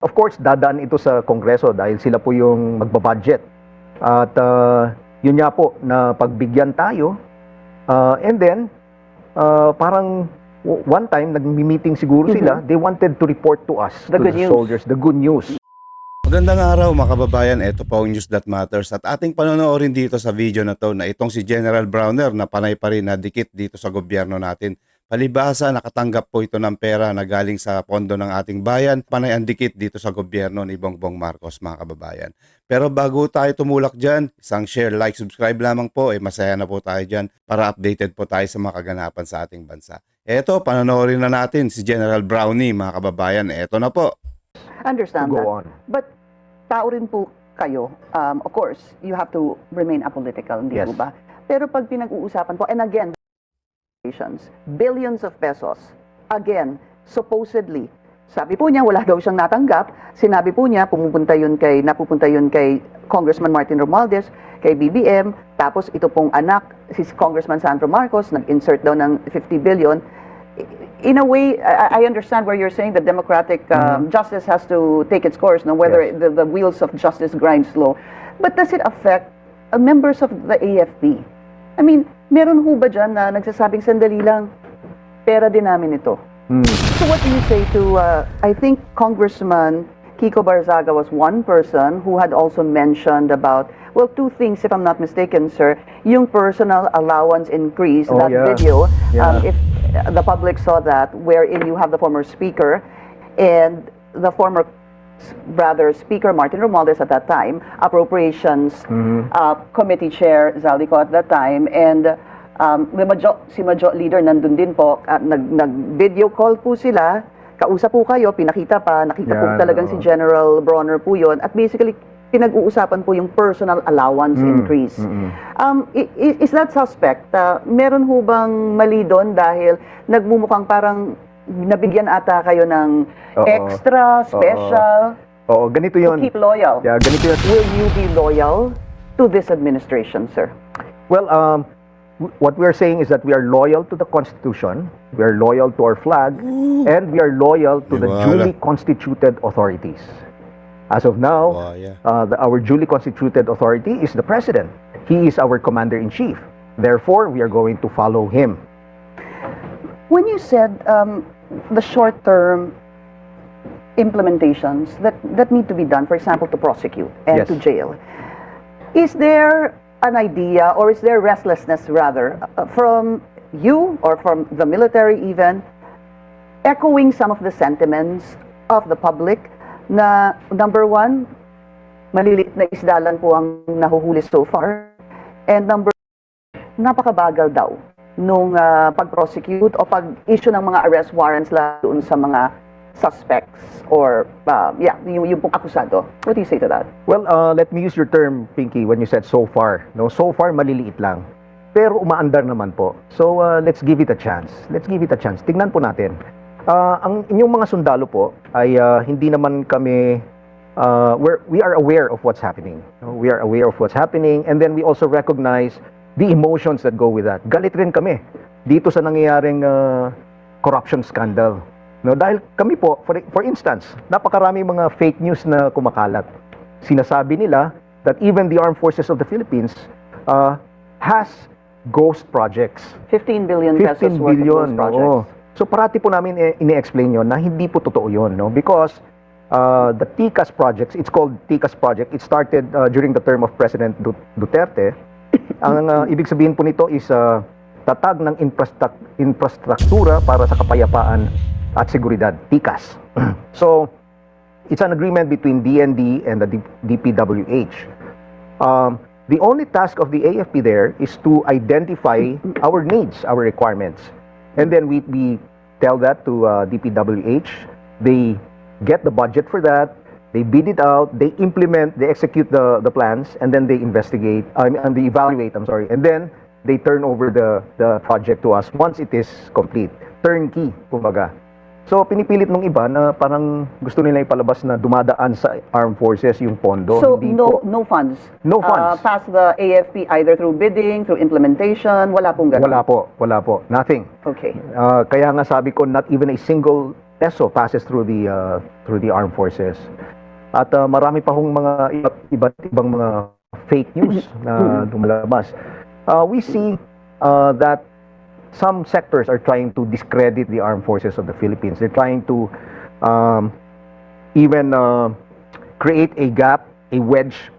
Of course, dadaan ito sa Kongreso dahil sila po yung magbabudget. At yun nga po, na pagbigyan tayo. And then, parang one time, nag-meeting siguro sila, they wanted to report to us, The to good the news. soldiers, the good news. Magandang araw mga kababayan, ito po ang News That Matters at ating panonoorin dito sa video na to na itong si General Browner na panay pa rin na dikit dito sa gobyerno natin. Palibhasa, nakatanggap po ito ng pera na galing sa pondo ng ating bayan, panay ang dikit dito sa gobyerno ni Bongbong Marcos mga kababayan. Pero bago tayo tumulak dyan, isang share, like, subscribe lamang po, masaya na po tayo dyan para updated po tayo sa mga kaganapan sa ating bansa. Eto, panonoorin na natin si General Brownie mga kababayan, eto na po. Understand To go that. on. But tao rin po kayo. Of course, you have to remain apolitical, hindi Yes. po ba? Pero pag pinag-uusapan po, and again, billions of pesos, again, supposedly, sabi po niya, wala daw siyang natanggap. Sinabi po niya, napupunta yun kay Congressman Martin Romualdez, kay BBM, tapos ito pong anak, si Congressman Sandro Marcos, nag-insert daw ng 50 billion. In a way, I understand where you're saying that democratic justice has to take its course, no, whether Yes. the wheels of justice grind slow. But does it affect members of the AFP? I mean, meron ho ba dyan na nagsasabing sandali lang, pera din namin ito? So what do you say to, I think Congressman Kiko Barzaga was one person who had also mentioned about, well, two things, if I'm not mistaken, sir. Yung personal allowance increase, Oh, that yeah. video, Yeah. if the public saw that, wherein you have the former speaker and the former, rather, Speaker Martin Romualdez at that time, Appropriations Committee Chair Zaldico at that time, and si Majo Leader nandun din po, nag-video call po sila, kausap po kayo, pinakita pa, nakita po Yan, talagang si oo. General Bronner po yun, at basically, pinag-uusapan po yung personal allowance increase. Is that suspect? Meron ho bang mali doon dahil nagmumukhang parang nabigyan ata kayo ng Oo. extra, special, Oo, ganito to yun. keep loyal? Yeah, ganito yun. Will you be loyal to this administration, sir? Well, what we are saying is that we are loyal to the Constitution, we are loyal to our flag, and we are loyal to the Wala. duly constituted authorities. As of now, Wow, yeah. our duly constituted authority is the President. He is our Commander-in-Chief. Therefore, we are going to follow him. When you said the short-term implementations that need to be done, for example, to prosecute and Yes. to jail, is there an idea or is there restlessness rather from you or from the military even echoing some of the sentiments of the public na number one, maliliit na isda lang po ang nahuhuli so far, and number napakabagal daw nung pag-prosecute o pag-issue ng mga arrest warrants la doon sa mga suspects or yung pong akusado. What do you say to that? Well, let me use your term, Pinky, when you said so far. No, so far maliliit lang. Pero umaandar naman po. So let's give it a chance. Let's give it a chance. Tingnan po natin. Ang inyong mga sundalo po ay hindi naman kami we are aware of what's happening. No? We are aware of what's happening, and then we also recognize the emotions that go with that. Galit rin kami dito sa nangyayaring corruption scandal. No, dahil kami po, for instance, napakarami mga fake news na kumakalat. Sinasabi nila that even the Armed Forces of the Philippines has ghost projects. 15 billion pesos 15 worth billion, of those projects. oo. So parati po namin ini-explain yon na hindi po totoo yon, no? Because the TICAS projects, it's called TICAS project. It started during the term of President Duterte. Ang ibig sabihin po nito is tatag ng infrastruktura para sa kapayapaan at seguridad, TICAS. So it's an agreement between DND and the DPWH. The only task of the AFP there is to identify our needs, our requirements. And then we tell that to DPWH. They get the budget for that. They bid it out. They implement. They execute the plans, and then they investigate. And they evaluate. I'm sorry. And then they turn over the project to us once it is complete. Turnkey, kumbaga. So pinipilit nung iba na parang gusto nila ipalabas na dumadaan sa armed forces yung pondo. So Hindi no po. no funds. No funds. Past the AFP either through bidding, through implementation, wala pong ganun. Wala po, wala po. Nothing. Okay. Kaya nga sabi ko, not even a single peso passes through the armed forces. At marami pa hong mga iba't ibang mga fake news na lumalabas. We see that some sectors are trying to discredit the armed forces of the Philippines. They're trying to even create a gap, a wedge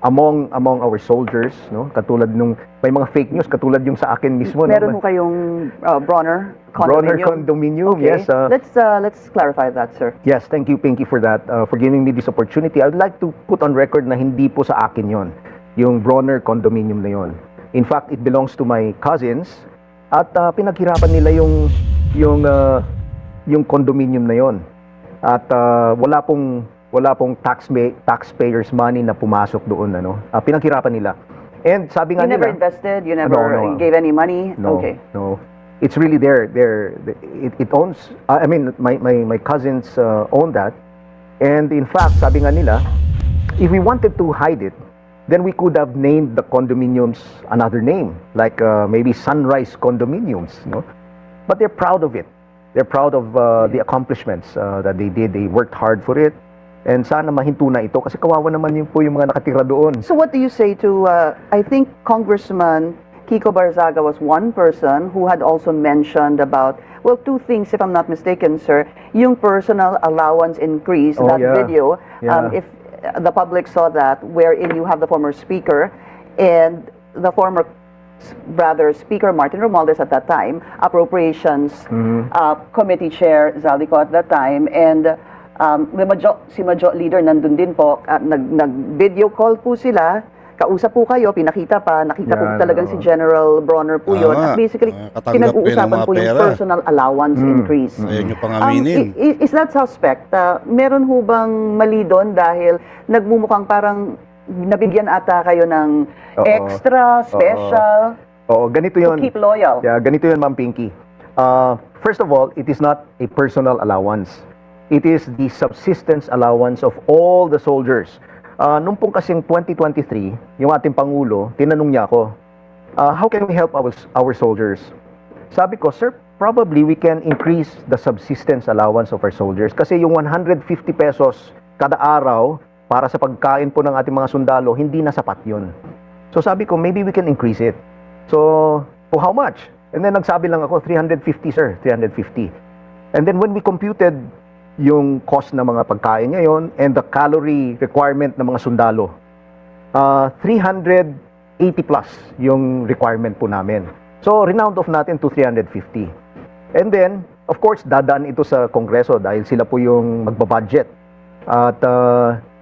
among our soldiers, no? Katulad nung may mga fake news katulad yung sa akin mismo. Meron no? ho kayong Bronner Bronner condominium. condominium, Okay. yes. Let's clarify that, sir. Yes, thank you, Pinky, for that, for giving me this opportunity. I would like to put on record na hindi po sa akin yon, yung Bronner condominium na yon. In fact, it belongs to my cousins at pinaghirapan nila yung condominium na yon. At wala pong taxpayers money na pumasok doon, ano. Pinaghirapan nila. And sabi nga You never nila, invested? You never No. gave any money? no, Okay. no. It's really there. It owns. I mean, my cousins own that, and in fact, sabi nga nila, if we wanted to hide it, then we could have named the condominiums another name, like maybe Sunrise Condominiums, no? But they're proud of it. They're proud of the accomplishments that they did. They worked hard for it, and sana mahinto na ito kasi kawawa naman yung mga nakatira doon. So what do you say to, I think Congressman Kiko Barzaga was one person who had also mentioned about, well, two things, if I'm not mistaken, sir. Yung personal allowance increase, Oh, that yeah. video, Yeah. if the public saw that, wherein you have the former speaker and the former, rather, Speaker Martin Romualdez at that time, Appropriations Committee Chair Zaldico at that time, and si Majo leader nandun din po, nag-video call po sila, kausap po kayo, nakita po Yan, talagang si oo. General Bronner po yun. Tama. At basically, Katanggap pinag-uusapan yun ng po mga yung pera. personal allowance increase. Ayaw nyo pang aminin. Is that suspect? Meron ho bang mali doon dahil nagmumukhang parang nabigyan ata kayo ng Oo. extra, special, Oo, ganito to yun. keep loyal? Yeah, ganito yun, Ma'am Pinky. First of all, it is not a personal allowance. It is the subsistence allowance of all the soldiers. Nung pong kasing 2023, yung ating Pangulo, tinanong niya ako, how can we help our soldiers? Sabi ko, sir, probably we can increase the subsistence allowance of our soldiers. Kasi yung 150 pesos kada araw para sa pagkain po ng ating mga sundalo, hindi na sapat yun. So sabi ko, maybe we can increase it. So, for how much? And then nagsabi lang ako, 350 sir, 350. And then when we computed yung cost ng mga pagkain ngayon and the calorie requirement ng mga sundalo, 380 plus yung requirement po namin. So, renound off natin to 350. And then, of course, dadaan ito sa Kongreso dahil sila po yung magbabudget. At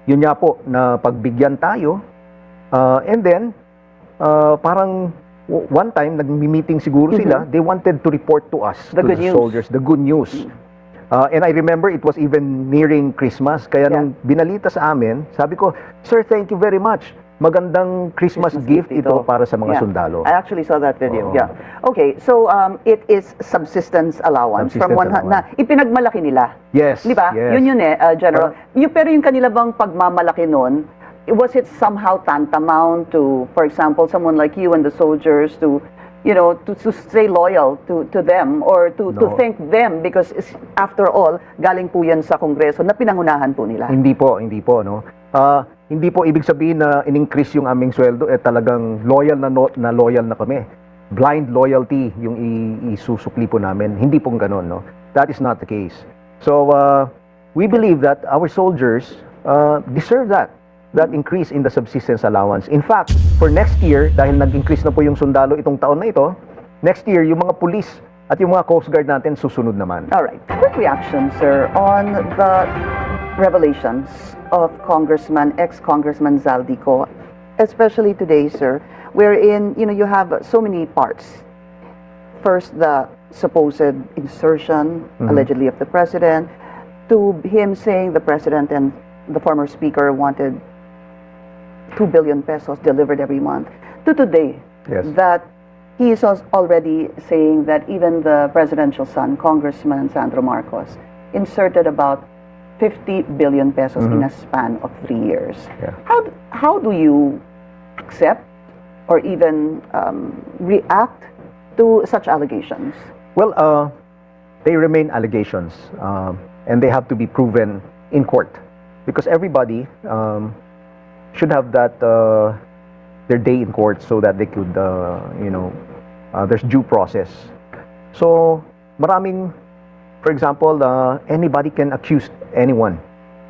yun nga po, na pagbigyan tayo. And then, parang one time, nag-meeting siguro sila, they wanted to report to us, The to good the news. soldiers, the good news. And I remember it was even nearing Christmas. Kaya nung binalita sa amin, sabi ko, sir, thank you very much. Magandang Christmas gift ito para sa mga Yeah. sundalo. I actually saw that video. Oo. Yeah. Okay, so it is subsistence allowance from Subsistence one na ipinagmalaki nila. Yes. Di ba? Yes. Yun General. Pero yung kanila bang pagmamalaki nun, was it somehow tantamount to, for example, someone like you and the soldiers to stay loyal to them or to No. thank them because after all, galing po yan sa Kongreso na pinangunahan po nila. Hindi po, no. Hindi po ibig sabihin na in-increase yung aming sweldo talagang loyal na loyal na kami. Blind loyalty yung isusukli po namin. Hindi pong ganoon, no. That is not the case. So, we believe that our soldiers deserve that increase in the subsistence allowance. In fact, for next year, dahil nag-increase na po yung sundalo itong taon na ito, next year, yung mga pulis at yung mga Coast Guard natin susunod naman. All right. Quick reaction, sir, on the revelations of ex-Congressman Zaldico, especially today, sir, wherein, you have so many parts. First, the supposed insertion, allegedly, of the president, to him saying the president and the former speaker wanted 2 billion pesos delivered every month, to today, Yes. that he is already saying that even the presidential son, Congressman Sandro Marcos, inserted about 50 billion pesos in a span of 3 years. Yeah. How do you accept or even react to such allegations? Well, they remain allegations, and they have to be proven in court, because everybody should have that their day in court, so that they could, there's due process. So maraming, for example, anybody can accuse anyone,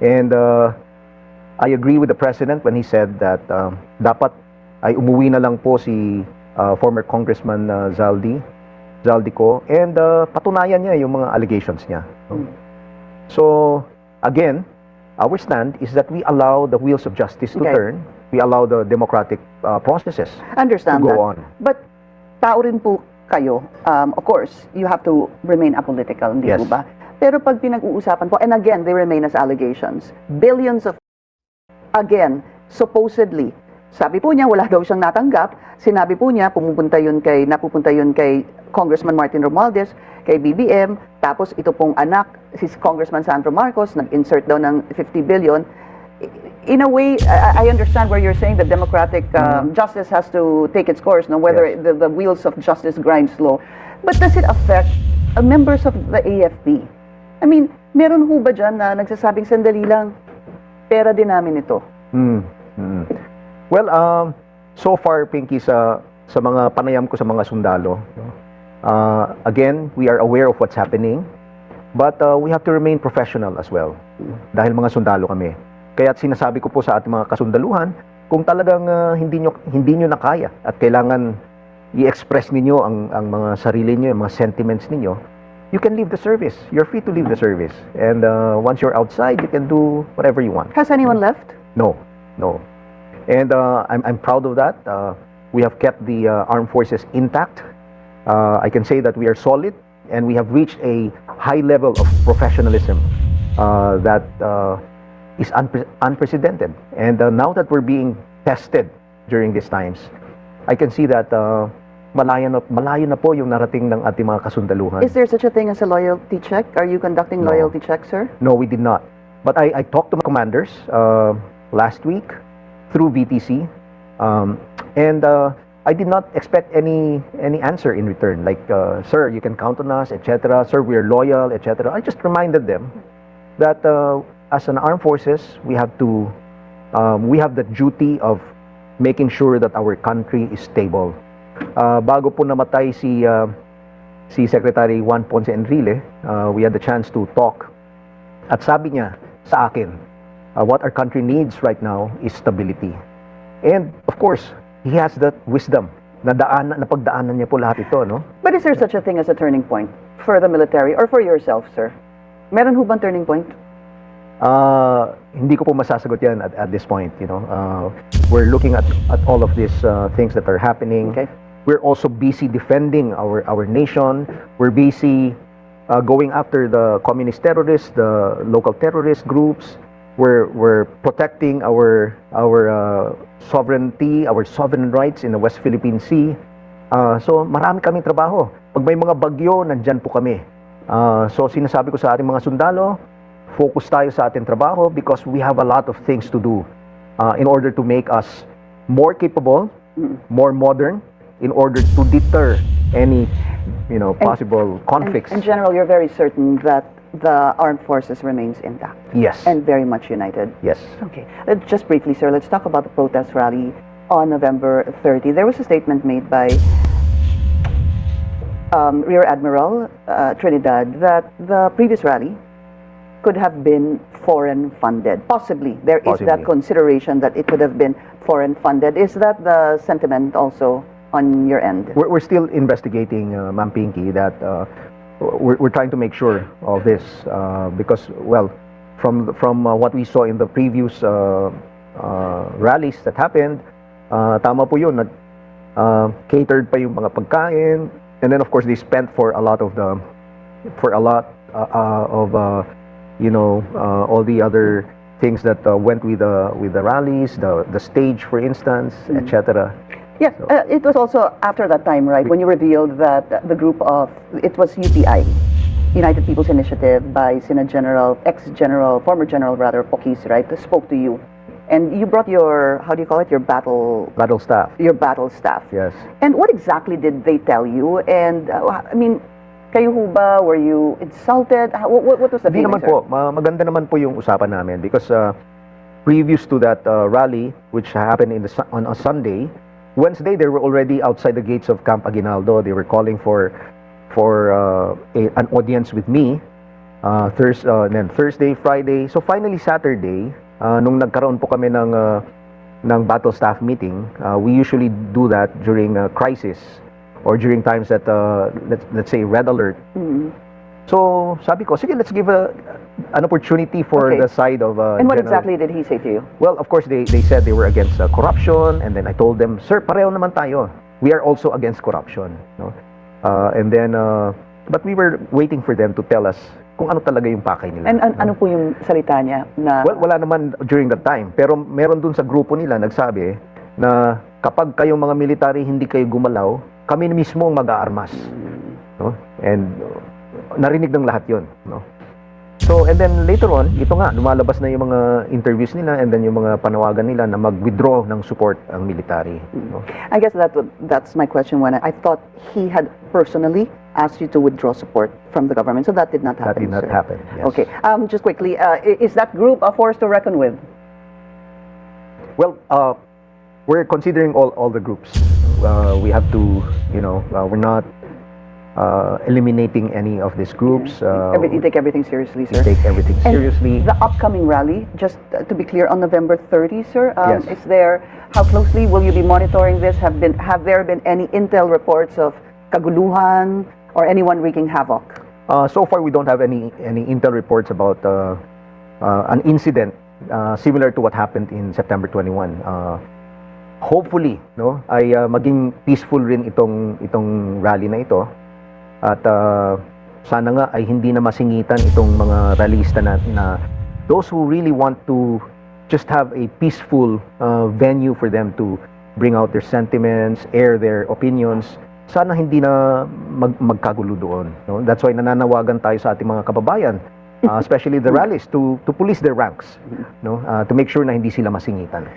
and I agree with the president when he said that dapat ay umuwi na lang po si former Congressman Zaldico, and patunayan niya yung mga allegations niya. So again, our stand is that we allow the wheels of justice to Okay. turn. We allow the democratic processes Understand to that. go on. But tao rin po kayo. Of course, you have to remain apolitical, hindi Yes. po ba? Pero pag pinag-uusapan po, and again, they remain as allegations, billions of, again, supposedly, sabi po niya, wala daw siyang natanggap. Sinabi po niya, napupunta yun kay Congressman Martin Romualdez, kay BBM, tapos ito pong anak, si Congressman Sandro Marcos, nag-insert daw ng 50 billion. In a way, I understand where you're saying the democratic justice has to take its course, no, whether Yes. the wheels of justice grind slow. But does it affect members of the AFP? I mean, meron ho ba dyan na nagsasabing sandali lang, pera din namin ito? Well, so far, Pinky, sa mga panayam ko sa mga sundalo, no, again, we are aware of what's happening, but we have to remain professional as well, dahil mga sundalo kami. Kaya sinasabi ko po sa ating mga kasundaluhan, kung talagang hindi nyo na kaya at kailangan i-express ninyo ang mga sarili nyo, yung mga sentiments ninyo, you can leave the service. You're free to leave the service. And once you're outside, you can do whatever you want. Has anyone left? No. And I'm proud of that. We have kept the armed forces intact. I can say that we are solid, and we have reached a high level of professionalism that is unprecedented. And now that we're being tested during these times, I can see that malayo na po yung narating ng ating mga kasundaluhan. Is there such a thing as a loyalty check? Are you conducting No. loyalty checks, sir? No, we did not. But I talked to my commanders last week through VTC, and I did not expect any answer in return. Like, sir, you can count on us, etc. Sir, we are loyal, etc. I just reminded them that as an armed forces, we have the duty of making sure that our country is stable. Bago po namatay si Secretary Juan Ponce Enrile, we had the chance to talk. At sabi niya sa akin, what our country needs right now is stability. And of course, he has that wisdom. Napagdaanan niya po lahat ito, no? But is there such a thing as a turning point for the military or for yourself, sir? Meron ho bang turning point? Hindi ko po masasagot yan at this point, you know. We're looking at all of these things that are happening. Okay. We're also busy defending our nation. We're busy going after the communist terrorists, the local terrorist groups. We're protecting our sovereignty, our sovereign rights in the West Philippine Sea. So marami kaming trabaho. Pag may mga bagyo, nandyan po kami. So sinasabi ko sa ating mga sundalo, focus tayo sa ating trabaho because we have a lot of things to do in order to make us more capable, more modern, in order to deter any, possible conflicts. In general, you're very certain that the armed forces remains intact Yes. and very much united. Yes. Okay. Just briefly, sir, let's talk about the protest rally on November 30. There was a statement made by Rear Admiral Trinidad that the previous rally could have been foreign funded. Possibly. There is that Possibly. consideration that it could have been foreign funded. Is that the sentiment also on your end? We're still investigating, Ma'am Pinky, that we're trying to make sure of this because, well, from what we saw in the previous rallies that happened, tama po yun, catered pa yung mga pagkain, and then of course they spent for a lot of all the other things that went with the rallies, the stage, for instance, etc. Yeah, it was also after that time, right, when you revealed that the group of, it was UPI, United People's Initiative, by former General Pokis, right, spoke to you. And you brought your, how do you call it, your battle Staff. staff. Yes. And what exactly did they tell you? And, I mean, Kayo ho ba, were you insulted? What was the Hindi feeling, naman sir? po. Maganda naman po yung usapan namin because previous to that rally, which happened on a Sunday, Wednesday they were already outside the gates of Camp Aguinaldo. They were calling for an audience with me. Then Thursday, Friday. So finally Saturday, nung nagkaroon po kami ng battle staff meeting, we usually do that during crisis or during times that let's say red alert. Mhm. So sabi ko, sige, let's give an opportunity for Okay. the side of And what General- exactly did he say to you? Well, of course, they said they were against corruption, and then I told them, sir, pareho naman tayo. We are also against corruption. No? But we were waiting for them to tell us kung ano talaga yung pakay nila. And ano po yung salita niya na Well, wala naman during that time. Pero meron dun sa grupo nila nagsabi na kapag kayong mga military hindi kayo gumalaw, kami mismo ang mag-aarmas. No? And narinig ng lahat yun. No? So, and then later on, ito nga, lumalabas na yung mga interviews nila and then yung mga panawagan nila na mag-withdraw ng support ang military. No? I guess that's my question when I thought he had personally asked you to withdraw support from the government. So that did not That happen. did not sir. happen. Yes. Okay. Just quickly, is that group a force to reckon with? Well, we're considering all the groups. We have to, we're not eliminating any of these groups. You take everything seriously, We sir. take everything And seriously. the upcoming rally, just to be clear, on November 30, sir. Yes. How closely will you be monitoring this? Have there been any intel reports of kaguluhan or anyone wreaking havoc? So far, we don't have any intel reports about an incident similar to what happened in September 21. Hopefully, no, ay maging peaceful rin itong rally na ito. At sana nga ay hindi na masingitan itong mga rallyista na those who really want to just have a peaceful venue for them to bring out their sentiments, air their opinions. Sana hindi na magkagulo doon. No? That's why nananawagan tayo sa ating mga kababayan, especially the rallies, to police their ranks, no? To make sure na hindi sila masingitan.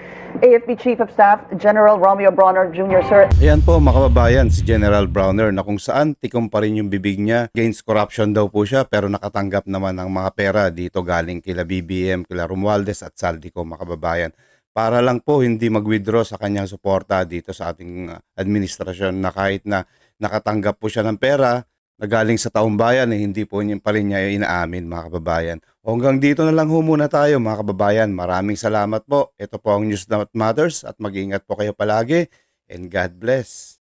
AFP Chief of Staff General Romeo Bronner Jr., sir. Ayan po mga kababayan, si General Browner na kung saan tikom pa rin yung bibig niya. Against corruption daw po siya pero nakatanggap naman ng mga pera dito galing kila BBM, kila Romualdez at Saldico mga kababayan. Para lang po hindi mag-withdraw sa kanyang suporta dito sa ating administrasyon na kahit na nakatanggap po siya ng pera na galing sa taong bayan hindi po niya pa rin niya inaamin mga kababayan. Hanggang dito na lang ho muna tayo mga kababayan. Maraming salamat po. Ito po ang News That Matters at mag-ingat po kayo palagi and God bless.